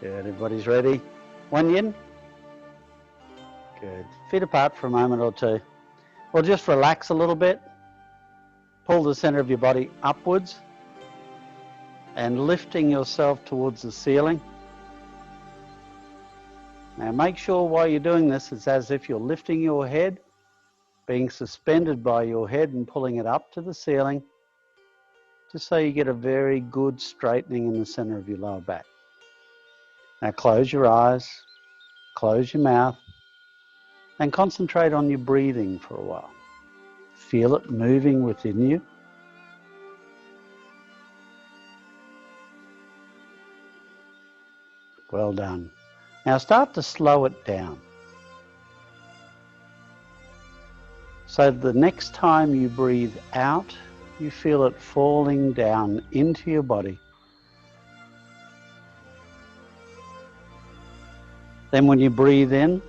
Good, everybody's ready. One yin. Good. Feet apart for a moment or two. Well, just relax a little bit. Pull the center of your body upwards and lifting yourself towards the ceiling. Now make sure while you're doing this, it's as if you're lifting your head, being suspended by your head and pulling it up to the ceiling, just so you get a very good straightening in the center of your lower back. Now close your eyes, close your mouth, and concentrate on your breathing for a while. Feel it moving within you. Well done. Now start to slow it down. So the next time you breathe out, you feel it falling down into your body. Then when you breathe in,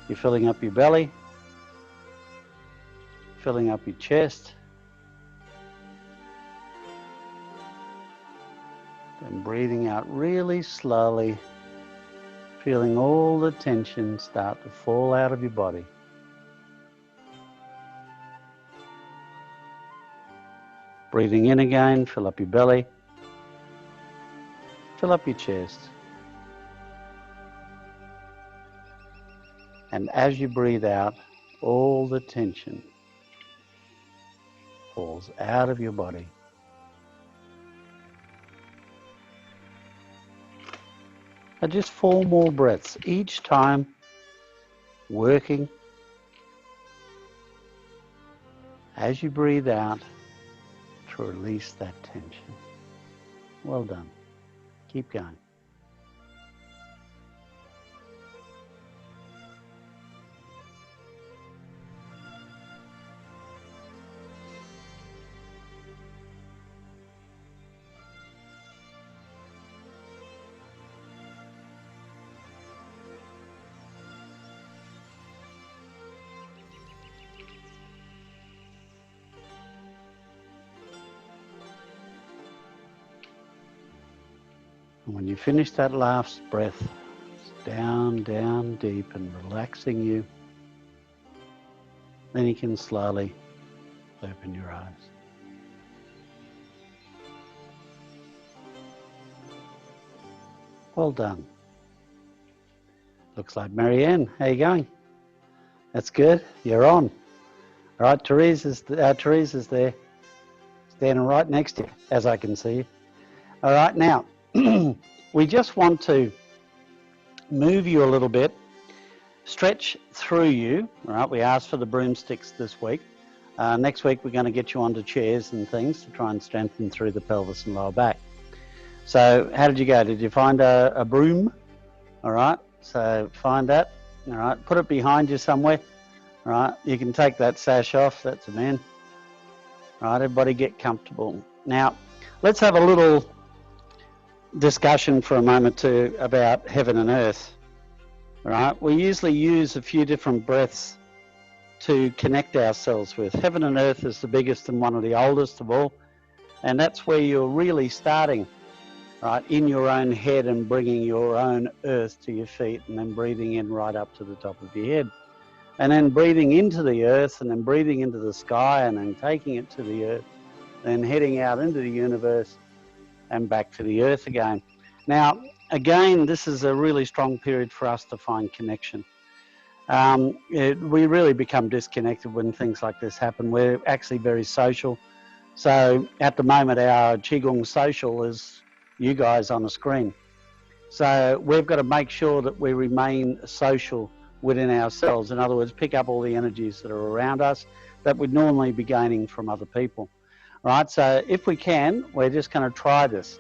you're filling up your belly, filling up your chest, and breathing out really slowly, feeling all the tension start to fall out of your body. Breathing in again, fill up your belly, fill up your chest. And as you breathe out, all the tension falls out of your body. And just 4 more breaths, each time working as you breathe out to release that tension. Well done. Keep going. And when you finish that last breath, it's down, down deep and relaxing you, then you can slowly open your eyes. Well done. Looks like Marianne. How you going? That's good. You're on. All right, Teresa's there, standing right next to you, as I can see you. All right, now, we just want to move you a little bit, stretch through you. All right, we asked for the broomsticks this week. Next week, we're going to get you onto chairs and things to try and strengthen through the pelvis and lower back. So how did you go? Did you find a broom? All right, so find that. All right, put it behind you somewhere. All right, you can take that sash off. That's a man. All right, everybody get comfortable. Now, let's have a little discussion for a moment too about heaven and earth. All right, we usually use a few different breaths to connect ourselves with. Heaven and earth is the biggest and one of the oldest of all, and that's where you're really starting, right, in your own head and bringing your own earth to your feet, and then breathing in right up to the top of your head, and then breathing into the earth, and then breathing into the sky, and then taking it to the earth, then heading out into the universe and back to the earth again. Now, again, this is a really strong period for us to find connection. We really become disconnected when things like this happen. We're actually very social. So at the moment, our Qigong social is you guys on the screen. So we've got to make sure that we remain social within ourselves. In other words, pick up all the energies that are around us that we'd normally be gaining from other people. Right, so if we can, we're just going to try this.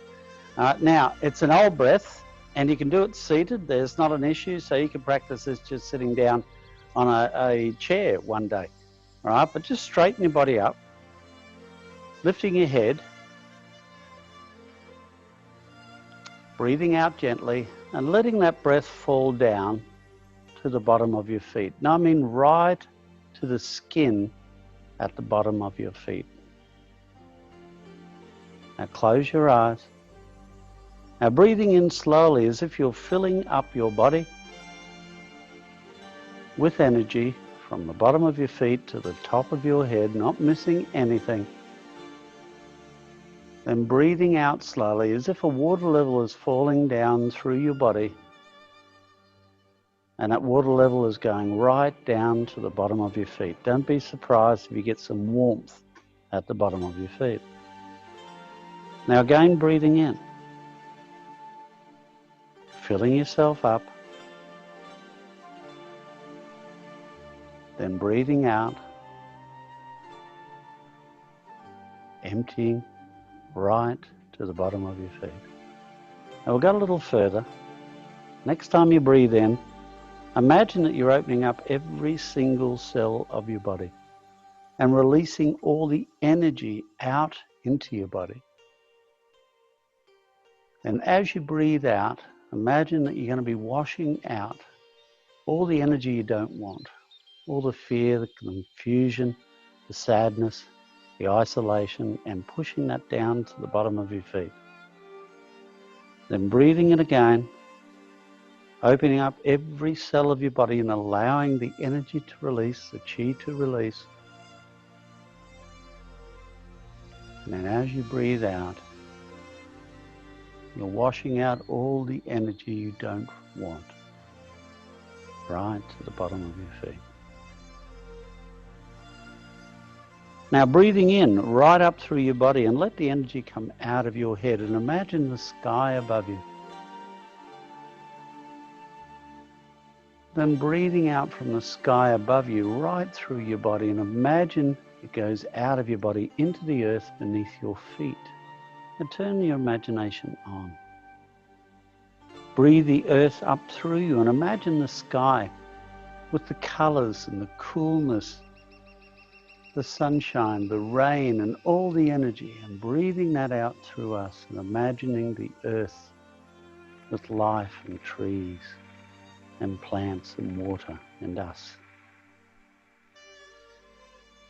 Now, it's an old breath, and you can do it seated. There's not an issue, so you can practice this just sitting down on a chair one day. All right, but just straighten your body up, lifting your head, breathing out gently, and letting that breath fall down to the bottom of your feet. Now, I mean right to the skin at the bottom of your feet. Now close your eyes Now breathing in slowly as if you're filling up your body with energy from the bottom of your feet to the top of your head, not missing anything. Then breathing out slowly as if a water level is falling down through your body, and that water level is going right down to the bottom of your feet. Don't be surprised if you get some warmth at the bottom of your feet. Now again, breathing in, filling yourself up, then breathing out, emptying right to the bottom of your feet. Now we'll go a little further. Next time you breathe in, imagine that you're opening up every single cell of your body and releasing all the energy out into your body. And as you breathe out, imagine that you're going to be washing out all the energy you don't want, all the fear, the confusion, the sadness, the isolation, and pushing that down to the bottom of your feet. Then breathing in again, opening up every cell of your body and allowing the energy to release, the chi to release. And then as you breathe out, you're washing out all the energy you don't want, right to the bottom of your feet. Now breathing in right up through your body, and let the energy come out of your head, and imagine the sky above you. Then breathing out from the sky above you right through your body, and imagine it goes out of your body into the earth beneath your feet. And turn your imagination on. Breathe the earth up through you and imagine the sky with the colors and the coolness, the sunshine, the rain, and all the energy, and breathing that out through us and imagining the earth with life and trees and plants and water and us.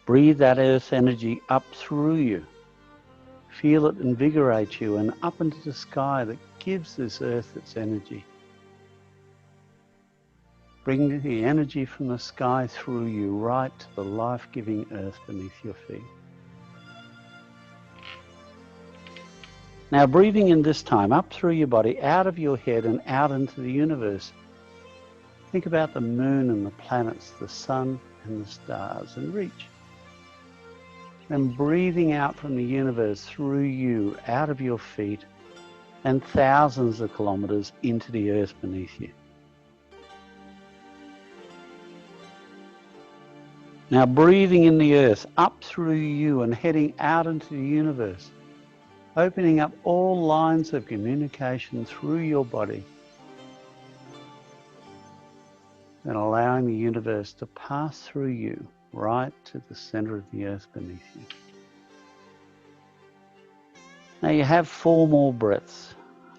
Breathe that earth energy up through you. Feel it invigorate you and up into the sky that gives this earth its energy. Bring the energy from the sky through you right to the life-giving earth beneath your feet. Now breathing in this time up through your body, out of your head and out into the universe. Think about the moon and the planets, the sun and the stars, and reach. Then breathing out from the universe through you, out of your feet, and thousands of kilometers into the earth beneath you. Now breathing in the earth, up through you and heading out into the universe, opening up all lines of communication through your body, and allowing the universe to pass through you right to the center of the earth beneath you. Now you have 4 more breaths.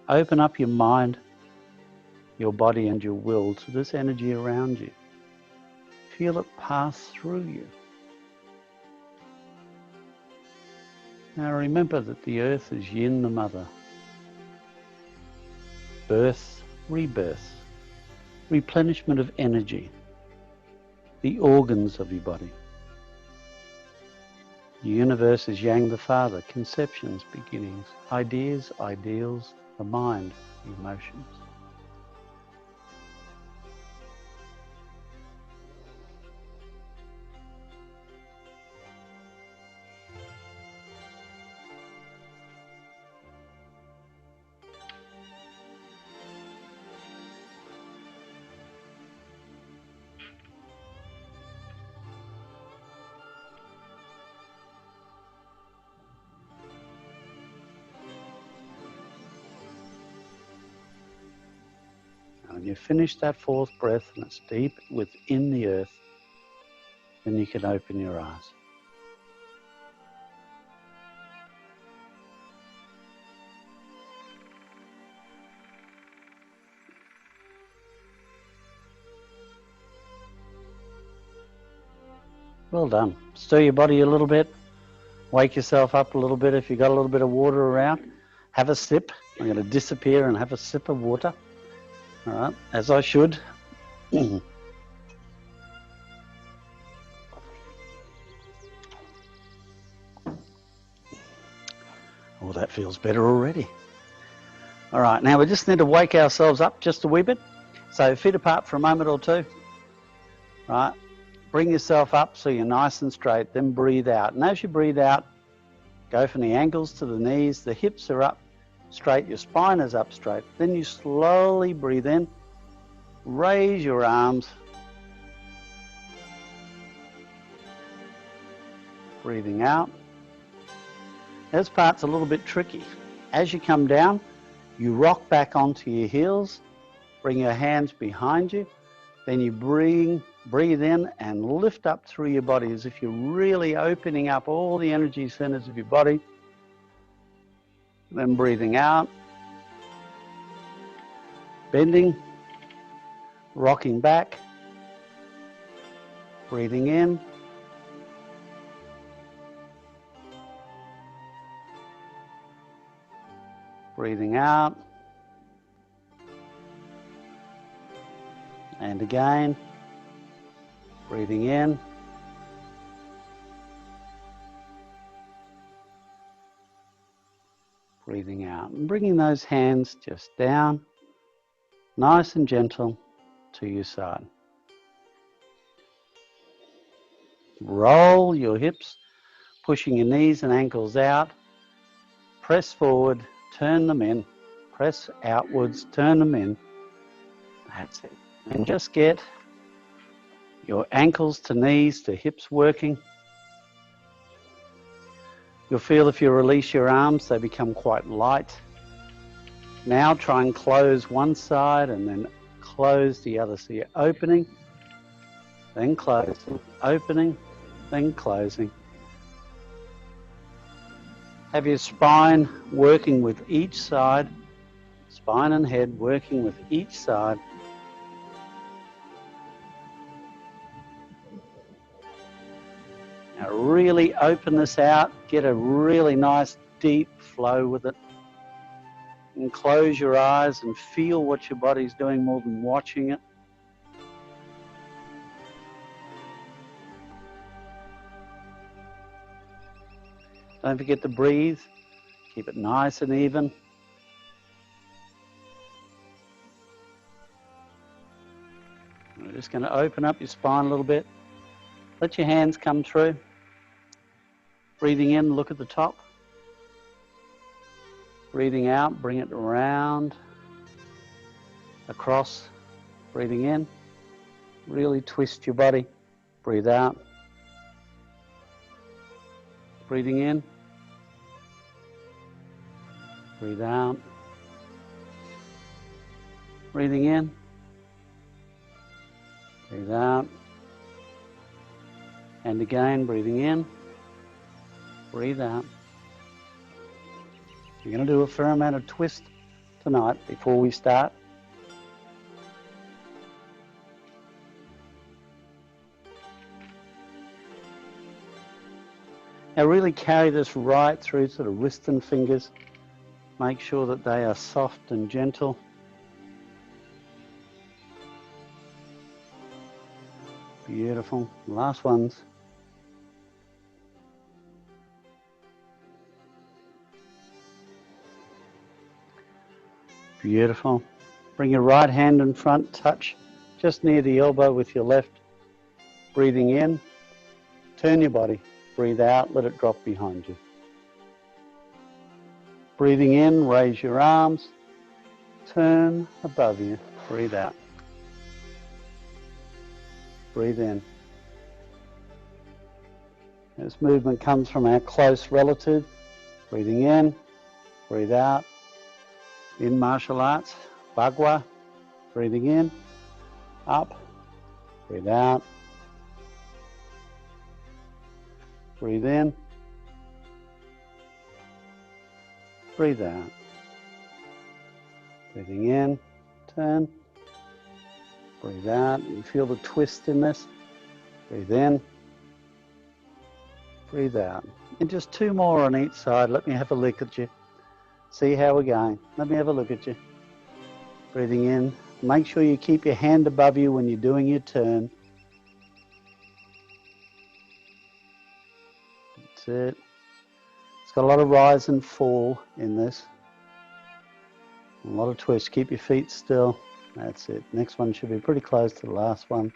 Open up your mind, your body and your will to this energy around you. Feel it pass through you. Now remember that the earth is Yin, the mother. Birth, rebirth, replenishment of energy, the organs of your body. The universe is Yang, the father, conceptions, beginnings, ideas, ideals, the mind, the emotions. When you finish that 4th breath and it's deep within the earth, then you can open your eyes. Well done. Stir your body a little bit. Wake yourself up a little bit. If you've got a little bit of water around, have a sip. I'm going to disappear and have a sip of water. All right, as I should. Oh, that feels better already. All right, now we just need to wake ourselves up just a wee bit. So feet apart for a moment or two. Right, bring yourself up so you're nice and straight, then breathe out. And as you breathe out, go from the ankles to the knees, the hips are up straight, your spine is up straight. Then you slowly breathe in, raise your arms, breathing out. This part's a little bit tricky. As you come down, you rock back onto your heels, bring your hands behind you, then you breathe in and lift up through your body as if you're really opening up all the energy centers of your body. Then breathing out, bending, rocking back, breathing in, breathing out, and again, breathing in, breathing out, and bringing those hands just down, nice and gentle to your side. Roll your hips, pushing your knees and ankles out, press forward, turn them in, press outwards, turn them in. That's it. And just get your ankles to knees to hips working. You'll feel if you release your arms, they become quite light. Now try and close one side and then close the other. So you're opening, then closing, opening, then closing. Have your spine working with each side, spine and head working with each side. Now really open this out, get a really nice deep flow with it. And close your eyes and feel what your body's doing more than watching it. Don't forget to breathe. Keep it nice and even. We're just going to open up your spine a little bit. Let your hands come through. Breathing in, look at the top. Breathing out, bring it around, across. Breathing in, really twist your body. Breathe out. Breathing in. Breathe out. Breathing in. Breathe out. And again, breathing in. Breathe out. We're going to do a fair amount of twist tonight before we start. Now really carry this right through to the wrist and fingers. Make sure that they are soft and gentle. Beautiful. Last ones. Beautiful. Bring your right hand in front, touch just near the elbow with your left. Breathing in, turn your body. Breathe out, let it drop behind you. Breathing in, raise your arms, turn above you. Breathe out. Breathe in. This movement comes from our close relative. Breathing in, breathe out. In martial arts, Bagua, breathing in, up, breathe out, breathe in, breathe out, breathing in, turn, breathe out. You feel the twist in this, breathe in, breathe out. And just two more on each side. Let me have a look at you. See how we're going. Let me have a look at you. Breathing in. Make sure you keep your hand above you when you're doing your turn. That's it. It's got a lot of rise and fall in this. A lot of twist. Keep your feet still. That's it. Next one should be pretty close to the last one.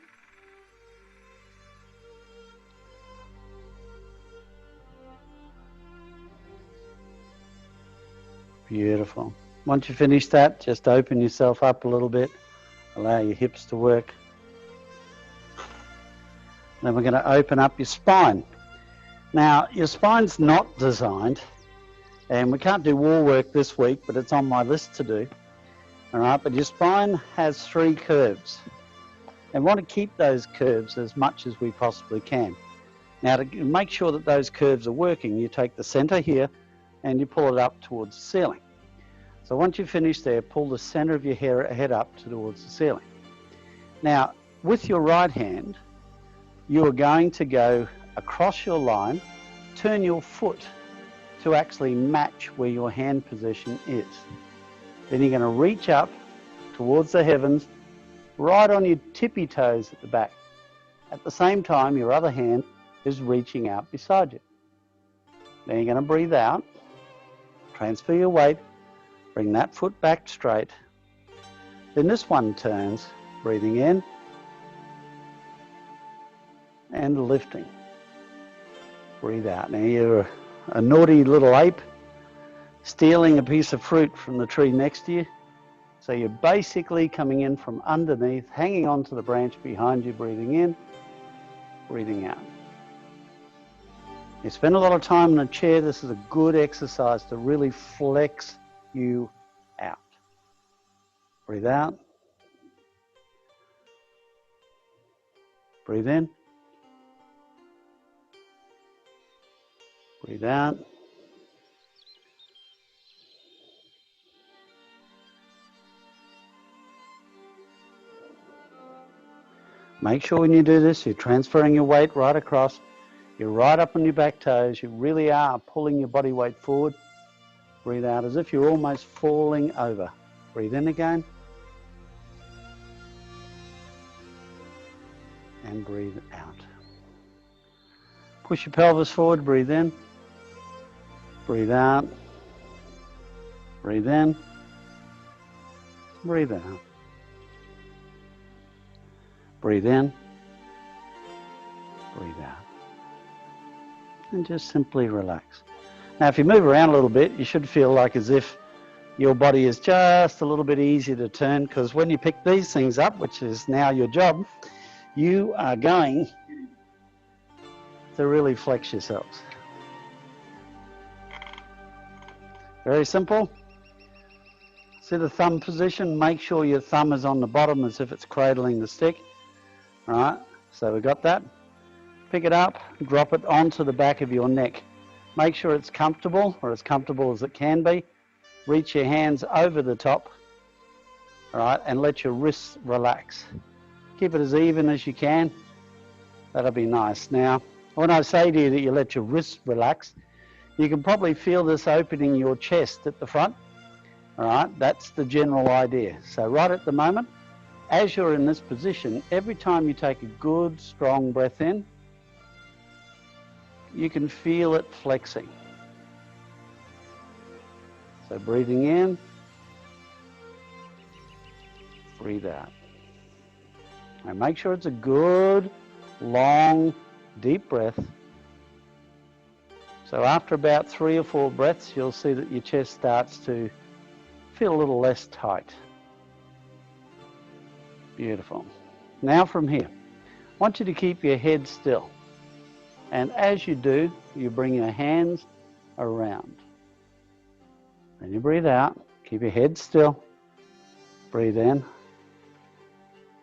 Beautiful. Once you finish that, just open yourself up a little bit. Allow your hips to work. Then we're going to open up your spine. Now, your spine's not designed, and we can't do wall work this week, but it's on my list to do. All right, but your spine has 3 curves, and we want to keep those curves as much as we possibly can. Now, to make sure that those curves are working, you take the center here and you pull it up towards the ceiling. So once you finish there, pull the center of your head up towards the ceiling. Now, with your right hand, you are going to go across your line, turn your foot to actually match where your hand position is. Then you're going to reach up towards the heavens, right on your tippy toes at the back. At the same time, your other hand is reaching out beside you. Then you're going to breathe out, transfer your weight, bring that foot back straight. Then this one turns, breathing in and lifting. Breathe out. Now you're a naughty little ape stealing a piece of fruit from the tree next to you. So you're basically coming in from underneath, hanging onto the branch behind you, breathing in, breathing out. You spend a lot of time in a chair, this is a good exercise to really flex you out. Breathe out. Breathe in. Breathe out. Make sure when you do this, you're transferring your weight right across. You're right up on your back toes. You really are pulling your body weight forward. Breathe out as if you're almost falling over. Breathe in again. And breathe out. Push your pelvis forward. Breathe in. Breathe out. Breathe in. Breathe out. Breathe in. Breathe out. And just simply relax. Now, if you move around a little bit, you should feel like as if your body is just a little bit easier to turn, because when you pick these things up, which is now your job, you are going to really flex yourselves. Very simple. See the thumb position? Make sure your thumb is on the bottom as if it's cradling the stick. All right, so we got that. Pick it up, drop it onto the back of your neck. Make sure it's comfortable, or as comfortable as it can be. Reach your hands over the top, all right, and let your wrists relax. Keep it as even as you can. That'll be nice. Now, when I say to you that you let your wrists relax, you can probably feel this opening your chest at the front. All right, that's the general idea. So right at the moment, as you're in this position, every time you take a good, strong breath in, you can feel it flexing. So breathing in, breathe out. And make sure it's a good, long, deep breath. So after about 3 or 4 breaths, you'll see that your chest starts to feel a little less tight. Beautiful. Now from here, I want you to keep your head still. And as you do, you bring your hands around. Then you breathe out. Keep your head still. Breathe in.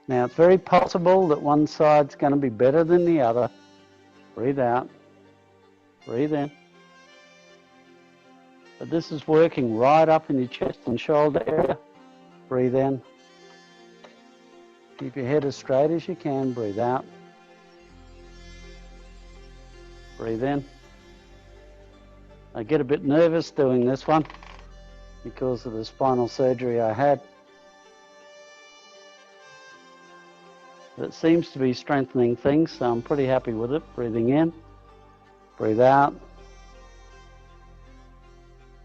Now it's very possible that one side's going to be better than the other. Breathe out. Breathe in. But this is working right up in your chest and shoulder area. Breathe in. Keep your head as straight as you can. Breathe out. Breathe in. I get a bit nervous doing this one. because of the spinal surgery I had. But it seems to be strengthening things, so I'm pretty happy with it. Breathing in, breathe out,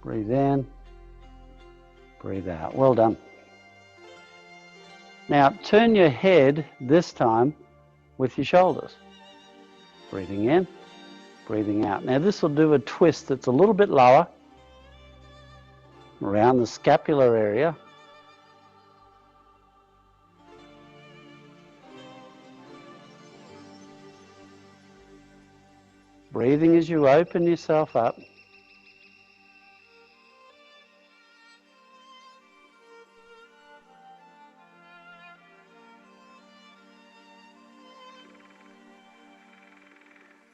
breathe in, breathe out. Well done. Now turn your head this time with your shoulders. Breathing in, breathing out. Now this will do a twist that's a little bit lower around the scapular area. Breathing as you open yourself up.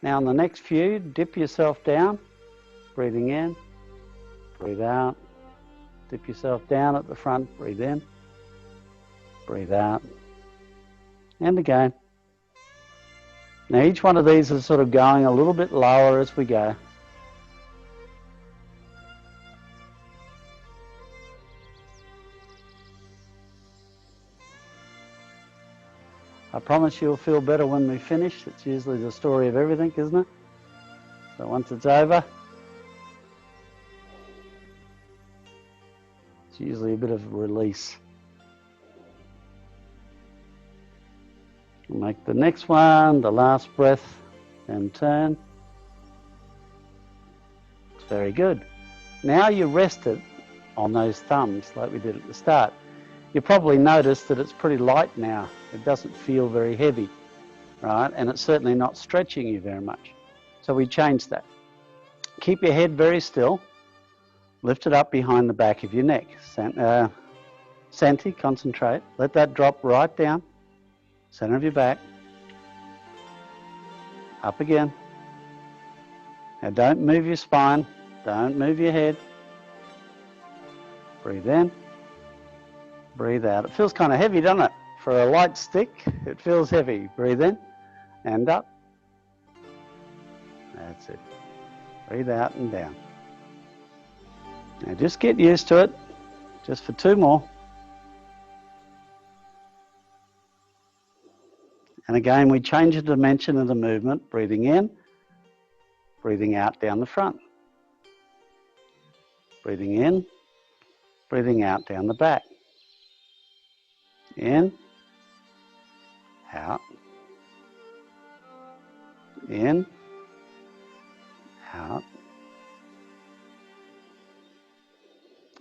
Now on the next few, dip yourself down, breathing in, breathe out, dip yourself down at the front, breathe in, breathe out, and again. Now each one of these is sort of going a little bit lower as we go. I promise you'll feel better when we finish. It's usually the story of everything, isn't it? So once it's over, it's usually a bit of a release. We'll make the next one, the last breath, and turn. It's very good. Now you rest it on those thumbs like we did at the start. You probably noticed that it's pretty light now. It doesn't feel very heavy, right? And it's certainly not stretching you very much. So we changed that. Keep your head very still. Lift it up behind the back of your neck. Santi, concentrate. Let that drop right down. Center of your back. Up again. Now don't move your spine. Don't move your head. Breathe in. Breathe out. It feels kind of heavy, doesn't it? For a light stick, it feels heavy. Breathe in and up. That's it. Breathe out and down. Now just get used to it. Just for 2 more. And again, we change the dimension of the movement. Breathing in, breathing out down the front. Breathing in, breathing out down the back. In, out, in, out.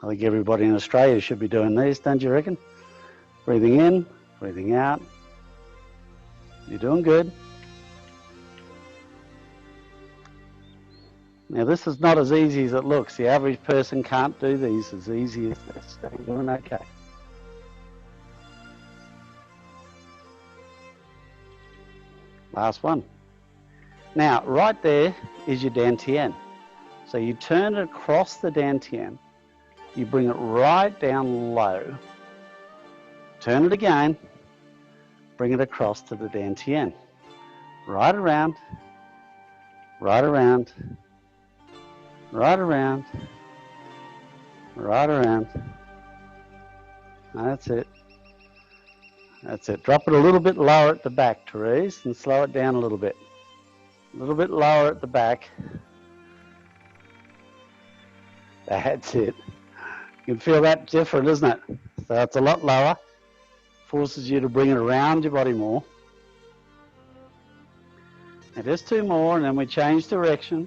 I think everybody in Australia should be doing these, don't you reckon? Breathing in, breathing out. You're doing good. Now this is not as easy as it looks. The average person can't do these as easy as this. So you're doing okay. Last one. Now, right there is your dantian. So you turn it across the dantian. You bring it right down low. Turn it again. Bring it across to the dantian. Right around. Right around. Right around. Right around. That's it. That's it. Drop it a little bit lower at the back, Therese, and slow it down a little bit. A little bit lower at the back. That's it. You can feel that different, isn't it? So it's a lot lower. Forces you to bring it around your body more. And just 2 more, and then we change direction.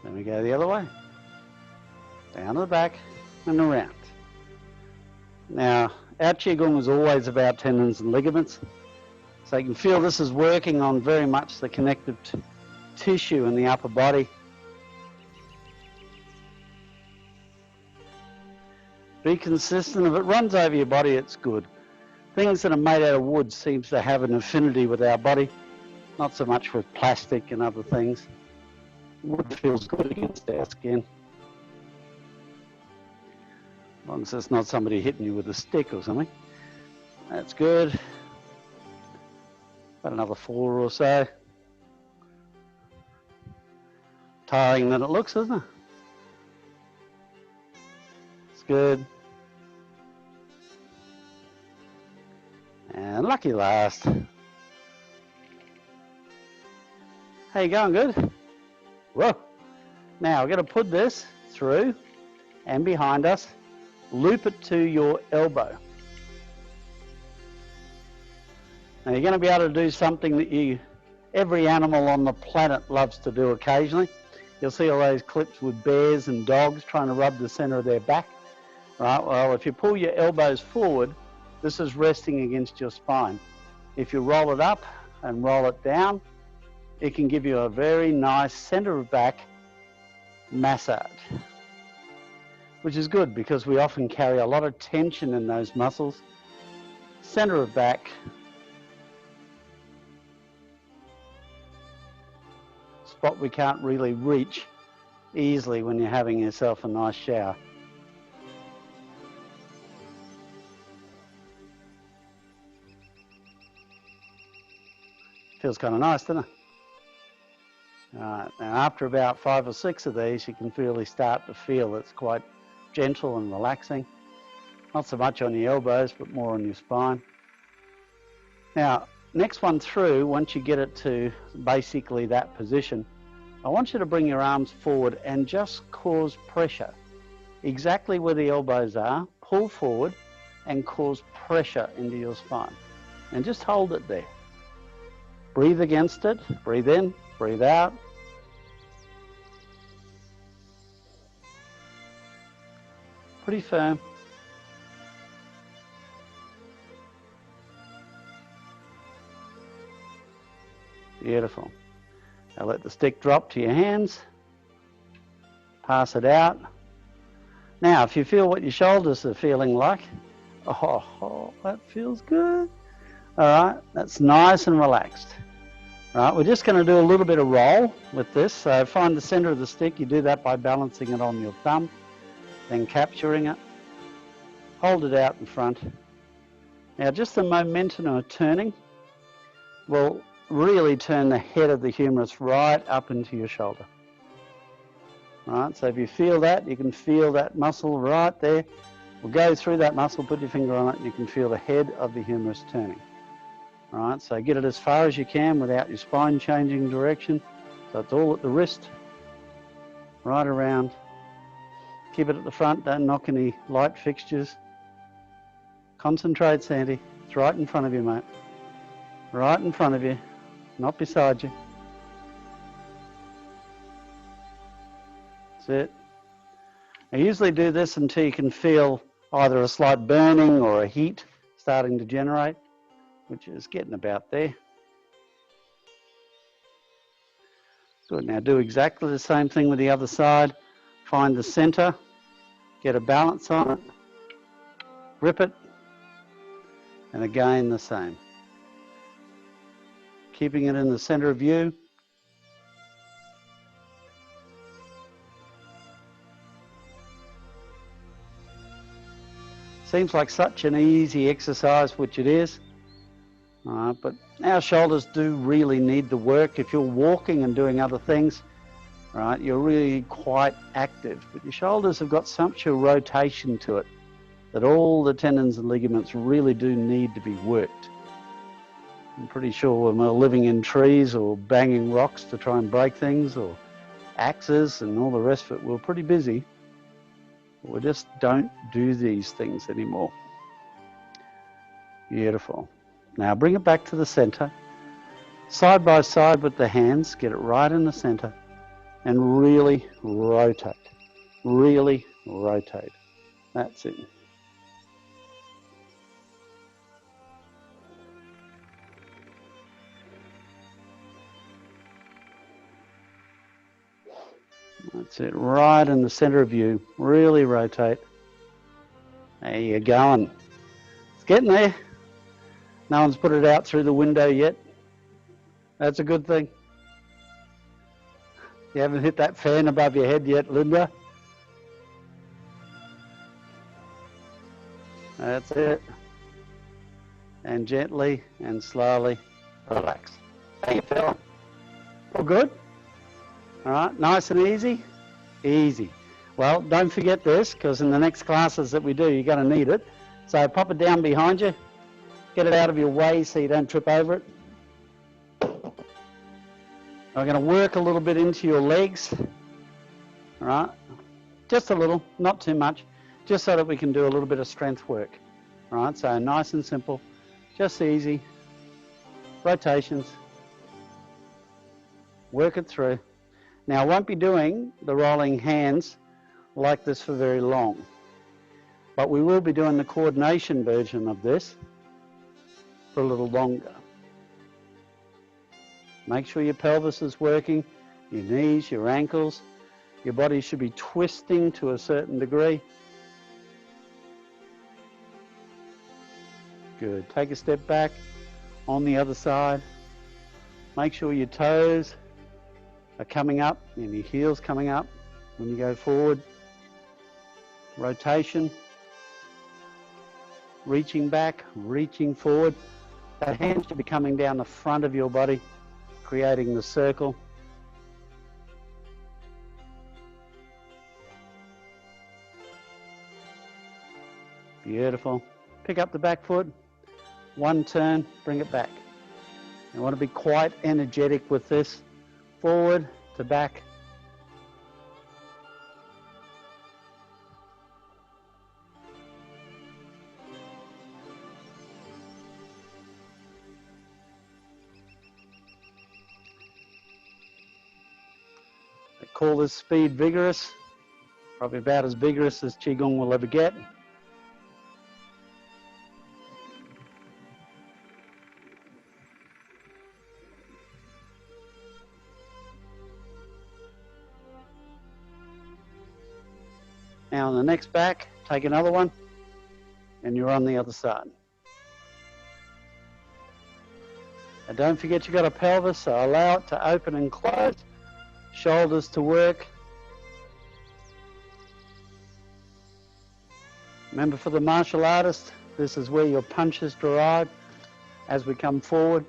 Then we go the other way. Down to the back and around. Now, our Qigong is always about tendons and ligaments. So you can feel this is working on very much the connective tissue in the upper body. Be consistent. If it runs over your body, it's good. Things that are made out of wood seems to have an affinity with our body, not so much with plastic and other things. Wood feels good against our skin. As long as it's not somebody hitting you with a stick or something. That's good. About another 4 or so. Tiring than it looks, isn't it? It's good. And lucky last. How you going? Good? Whoa. Now we're going to put this through and behind us. Loop it to your elbow. Now you're going to be able to do something that every animal on the planet loves to do occasionally. You'll see all those clips with bears and dogs trying to rub the center of their back. Right, well, if you pull your elbows forward, this is resting against your spine. If you roll it up and roll it down, it can give you a very nice center of back massage, which is good because we often carry a lot of tension in those muscles. Center of back, spot we can't really reach easily when you're having yourself a nice shower. Feels kind of nice, doesn't it? Alright, now after about 5 or 6 of these, you can really start to feel it's quite gentle and relaxing. Not so much on your elbows, but more on your spine. Now, next one through, once you get it to basically that position, I want you to bring your arms forward and just cause pressure. Exactly where the elbows are, pull forward and cause pressure into your spine. And just hold it there. Breathe against it, breathe in, breathe out. Pretty firm. Beautiful. Now let the stick drop to your hands. Pass it out. Now, if you feel what your shoulders are feeling like, oh, that feels good. All right, that's nice and relaxed. All right, we're just going to do a little bit of roll with this. So find the center of the stick. You do that by balancing it on your thumb, then capturing it. Hold it out in front. Now, just the momentum of turning will really turn the head of the humerus right up into your shoulder. All right, so if you feel that, you can feel that muscle right there. We'll go through that muscle, put your finger on it, and you can feel the head of the humerus turning. All right, so get it as far as you can without your spine changing direction. So it's all at the wrist, right around. Keep it at the front, don't knock any light fixtures. Concentrate, Sandy. It's right in front of you, mate. Right in front of you, not beside you. That's it. I usually do this until you can feel either a slight burning or a heat starting to generate, which is getting about there. Good, now do exactly the same thing with the other side. Find the center, get a balance on it, grip it, and again the same. Keeping it in the center of view. Seems like such an easy exercise, which it is. But our shoulders do really need the work. If you're walking and doing other things, right, you're really quite active. But your shoulders have got such a rotation to it that all the tendons and ligaments really do need to be worked. I'm pretty sure when we're living in trees or banging rocks to try and break things or axes and all the rest of it, we're pretty busy. We just don't do these things anymore. Beautiful. Now bring it back to the center, side by side with the hands, get it right in the center, and really rotate. Really rotate. That's it. That's it, right in the center of you. Really rotate. There you're going. It's getting there. No one's put it out through the window yet. That's a good thing. You haven't hit that fan above your head yet, Linda. That's it. And gently and slowly relax. How you feeling? All good? All right, nice and easy? Easy. Well, don't forget this, because in the next classes that we do, you're going to need it. So pop it down behind you. Get it out of your way so you don't trip over it. I'm going to work a little bit into your legs. All right, just a little, not too much, just so that we can do a little bit of strength work. All right, so nice and simple, just easy. Rotations. Work it through. Now I won't be doing the rolling hands like this for very long, but we will be doing the coordination version of this for a little longer. Make sure your pelvis is working, your knees, your ankles. Your body should be twisting to a certain degree. Good. Take a step back on the other side. Make sure your toes are coming up and your heels coming up when you go forward. Rotation. Reaching back, reaching forward. That hand should be coming down the front of your body, creating the circle. Beautiful. Pick up the back foot. One turn, bring it back. You want to be quite energetic with this. Forward to back. I call this speed vigorous. Probably about as vigorous as Qigong will ever get. Now on the next back, take another one, and you're on the other side. And don't forget you've got a pelvis, so allow it to open and close. Shoulders to work. Remember, for the martial artist, this is where your punches derive as we come forward.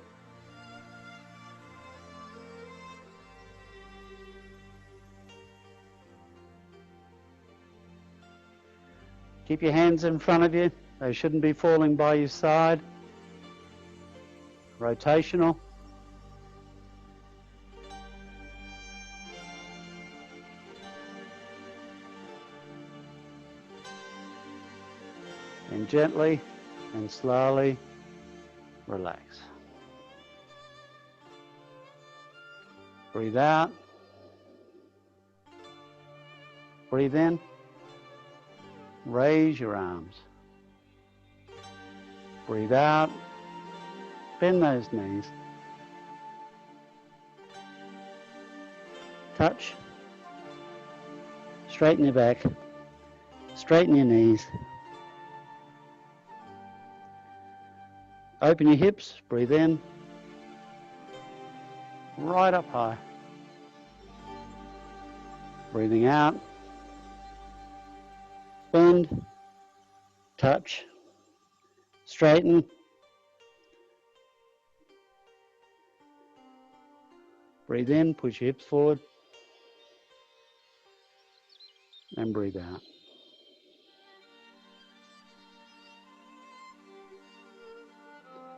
Keep your hands in front of you. They shouldn't be falling by your side. Rotational. And gently and slowly relax. Breathe out. Breathe in. Raise your arms. Breathe out. Bend those knees. Touch. Straighten your back. Straighten your knees. Open your hips. Breathe in. Right up high. Breathing out. Bend, touch, straighten, breathe in, push your hips forward, and breathe out.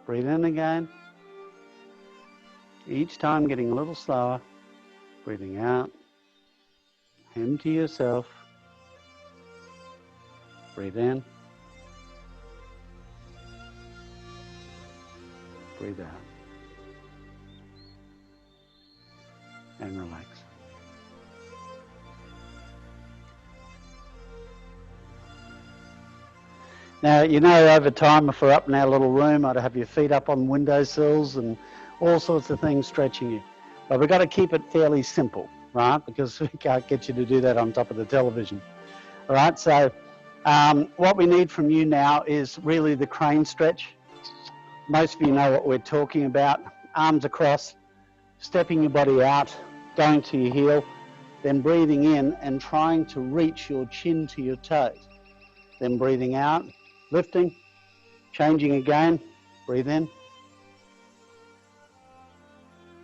Breathe in again, each time getting a little slower, breathing out, empty yourself. Breathe in. Breathe out. And relax. Now, you know, over time, if we're up in our little room, I'd have your feet up on windowsills and all sorts of things stretching you. But we've got to keep it fairly simple, right? Because we can't get you to do that on top of the television. All right, so what we need from you now is really the crane stretch. Most of you know what we're talking about. Arms across, stepping your body out, going to your heel, then breathing in and trying to reach your chin to your toes. Then breathing out, lifting, changing again, breathe in,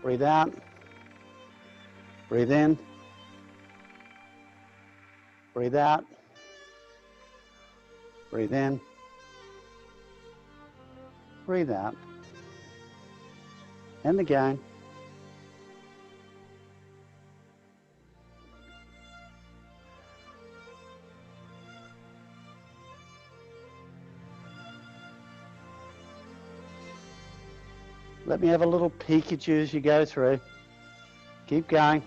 Breathe out. Breathe in. Breathe out. Breathe in. Breathe out. And again. Let me have a little peek at you as you go through. Keep going.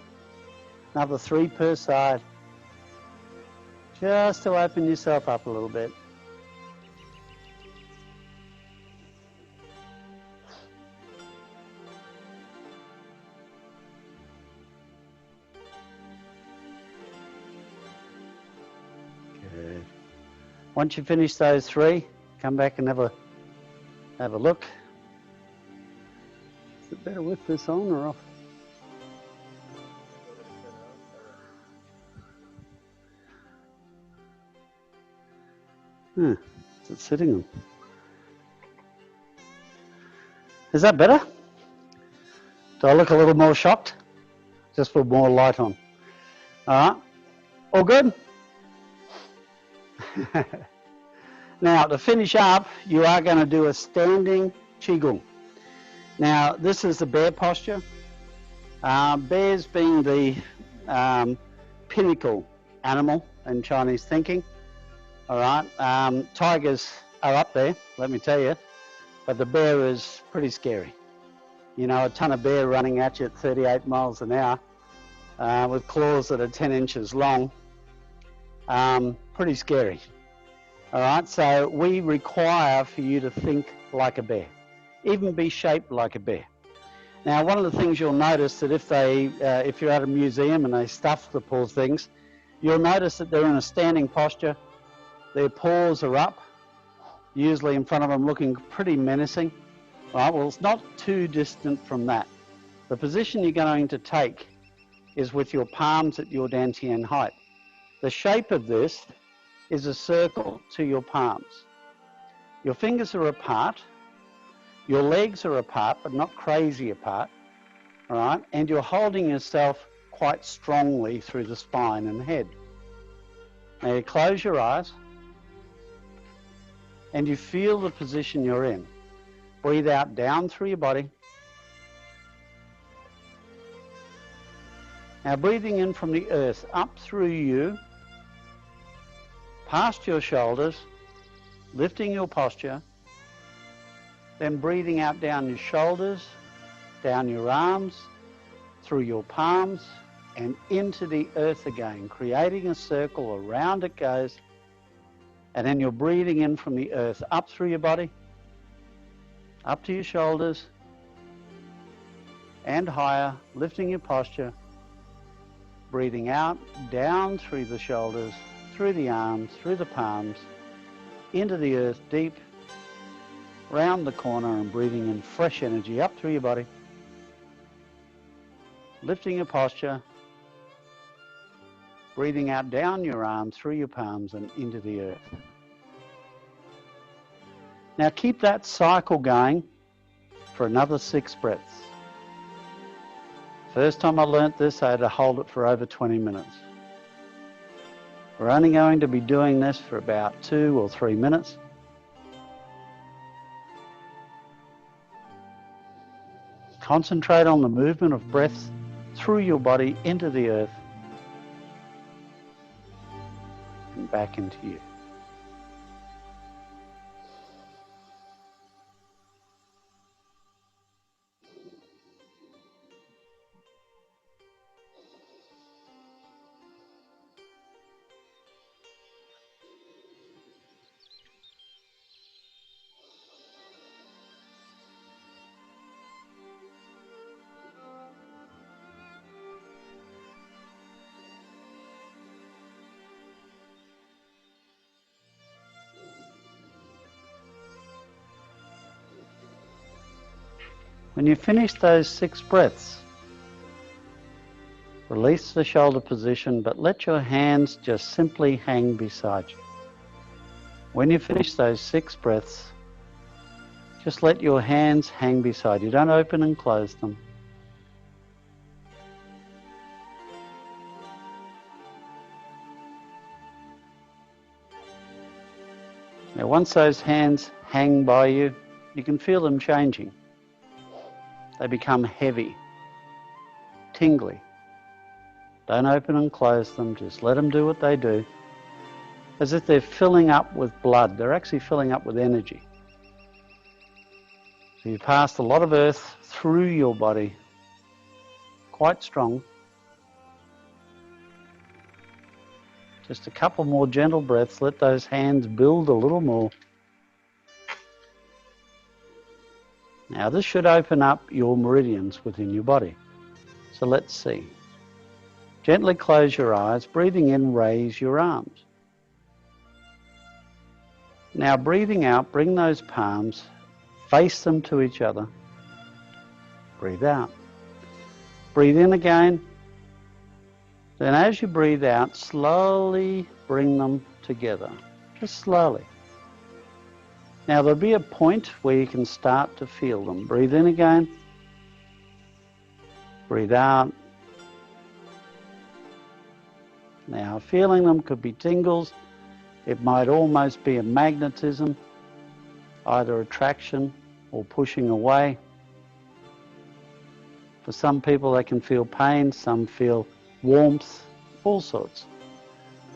Another 3 per side. Just to open yourself up a little bit. Good. Once you finish those 3, come back and have a look. Is it better with this on or off? What's it sitting on? Is that better? Do I look a little more shocked? Just put more light on. All right. All good? Now, to finish up, you are going to do a standing qigong. Now, this is the bear posture. Bears being the pinnacle animal in Chinese thinking. All right. Tigers are up there, let me tell you, but the bear is pretty scary. You know, a ton of bear running at you at 38 miles an hour with claws that are 10 inches long. Pretty scary. All right, so we require for you to think like a bear, even be shaped like a bear. Now, one of the things you'll notice that if you're at a museum and they stuff the poor things, you'll notice that they're in a standing posture. Their paws are up, usually in front of them, looking pretty menacing. Right, well, it's not too distant from that. The position you're going to take is with your palms at your dantian height. The shape of this is a circle to your palms. Your fingers are apart, your legs are apart, but not crazy apart, all right? And you're holding yourself quite strongly through the spine and head. Now you close your eyes and you feel the position you're in. Breathe out down through your body. Now breathing in from the earth up through you, past your shoulders, lifting your posture, then breathing out down your shoulders, down your arms, through your palms, and into the earth again, creating a circle. Around it goes, and then you're breathing in from the earth up through your body, up to your shoulders, and higher, lifting your posture, breathing out, down through the shoulders, through the arms, through the palms, into the earth deep, round the corner, and breathing in fresh energy up through your body, lifting your posture, breathing out down your arms, through your palms, and into the earth. Now keep that cycle going for another 6 breaths. First time I learnt this, I had to hold it for over 20 minutes. We're only going to be doing this for about 2 or 3 minutes. Concentrate on the movement of breath through your body into the earth and back into you. When you finish those 6 breaths, release the shoulder position, but let your hands just simply hang beside you. When you finish those 6 breaths, just let your hands hang beside you. Don't open and close them. Now once those hands hang by you, you can feel them changing. They become heavy, tingly. Don't open and close them, just let them do what they do. As if they're filling up with blood, they're actually filling up with energy. So you passed a lot of earth through your body, quite strong. Just a couple more gentle breaths, let those hands build a little more. Now this should open up your meridians within your body. So let's see. Gently close your eyes, breathing in, raise your arms. Now breathing out, bring those palms, face them to each other. Breathe out. Breathe in again. Then as you breathe out, slowly bring them together, just slowly. Now there'll be a point where you can start to feel them. Breathe in again. Breathe out. Now feeling them could be tingles. It might almost be a magnetism, either attraction or pushing away. For some people they can feel pain, some feel warmth, all sorts.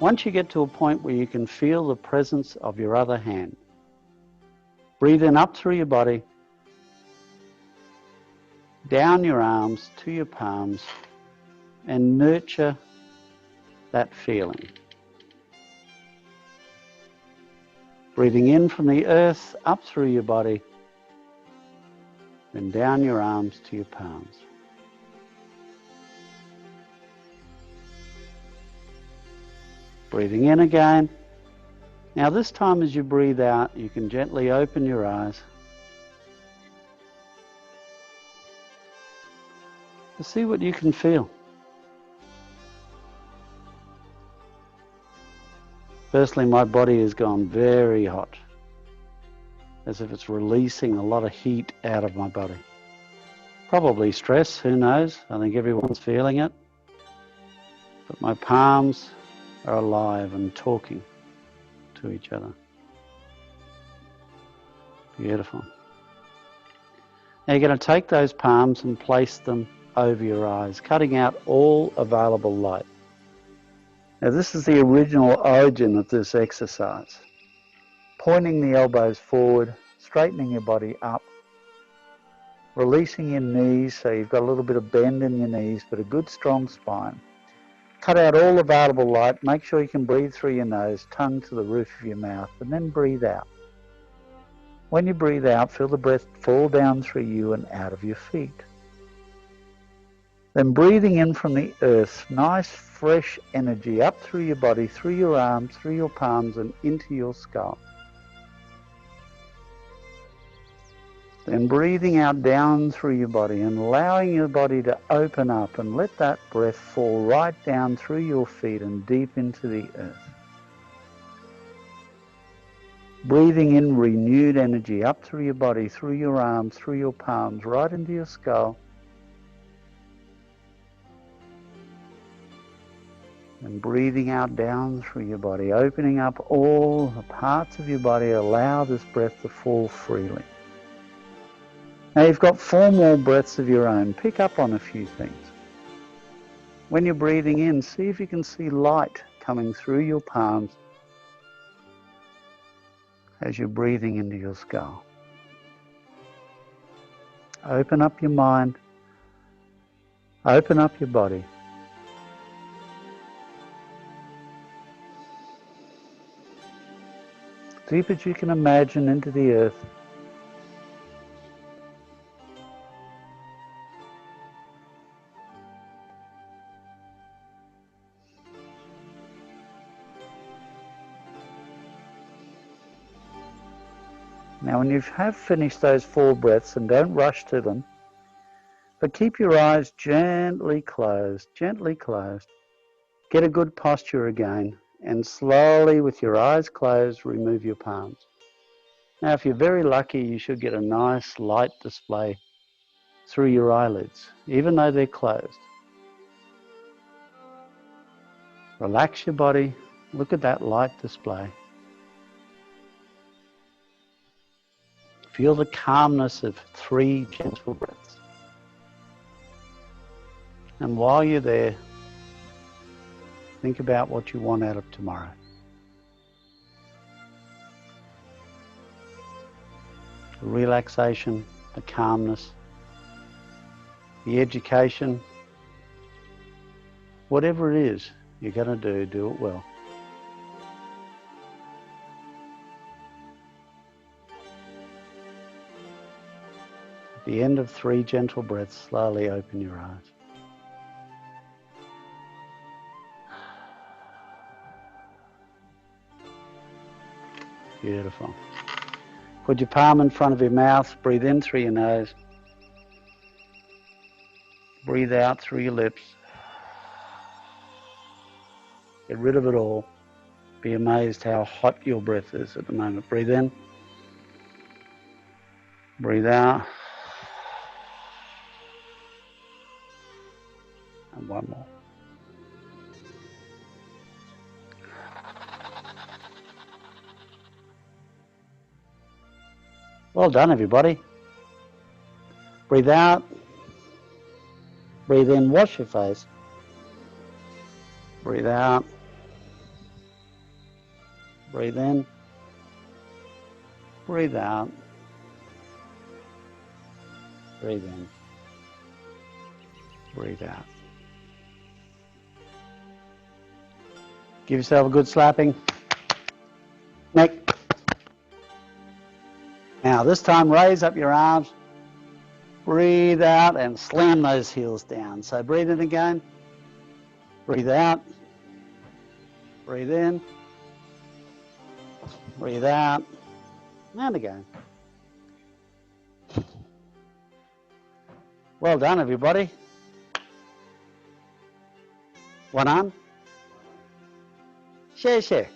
Once you get to a point where you can feel the presence of your other hand, breathe in up through your body, down your arms to your palms, and nurture that feeling. Breathing in from the earth up through your body, then down your arms to your palms. Breathing in again. Now this time as you breathe out, you can gently open your eyes. To see what you can feel. Firstly, my body has gone very hot, as if it's releasing a lot of heat out of my body. Probably stress, who knows? I think everyone's feeling it. But my palms are alive and talking to each other. Beautiful. Now you're going to take those palms and place them over your eyes, cutting out all available light. Now this is the original origin of this exercise. Pointing the elbows forward, straightening your body up, releasing your knees so you've got a little bit of bend in your knees but a good strong spine. Cut out all available light, make sure you can breathe through your nose, tongue to the roof of your mouth, and then breathe out. When you breathe out, feel the breath fall down through you and out of your feet. Then breathing in from the earth, nice fresh energy up through your body, through your arms, through your palms and into your skull. Then breathing out down through your body and allowing your body to open up and let that breath fall right down through your feet and deep into the earth. Breathing in renewed energy up through your body, through your arms, through your palms, right into your skull. And breathing out down through your body, opening up all the parts of your body, allow this breath to fall freely. Now you've got 4 more breaths of your own. Pick up on a few things. When you're breathing in, see if you can see light coming through your palms as you're breathing into your skull. Open up your mind. Open up your body. Deep as you can imagine into the earth. Now when you have finished those 4 breaths, and don't rush to them, but keep your eyes gently closed, Get a good posture again, and slowly with your eyes closed, remove your palms. Now if you're very lucky, you should get a nice light display through your eyelids, even though they're closed. Relax your body, look at that light display. Feel the calmness of 3 gentle breaths. And while you're there, think about what you want out of tomorrow. The relaxation, the calmness, the education, whatever it is you're going to do it well. At the end of 3 gentle breaths, slowly open your eyes. Beautiful. Put your palm in front of your mouth, breathe in through your nose, breathe out through your lips. Get rid of it all. Be amazed how hot your breath is at the moment. Breathe in, breathe out, and one more. Well done, everybody. Breathe out, breathe in, wash your face. Breathe out, breathe in, breathe out, breathe in, breathe out. Give yourself a good slapping. Neck. Now this time raise up your arms, breathe out and slam those heels down. So breathe in again, breathe out, breathe in, breathe out, and again. Well done, everybody. One arm. Share.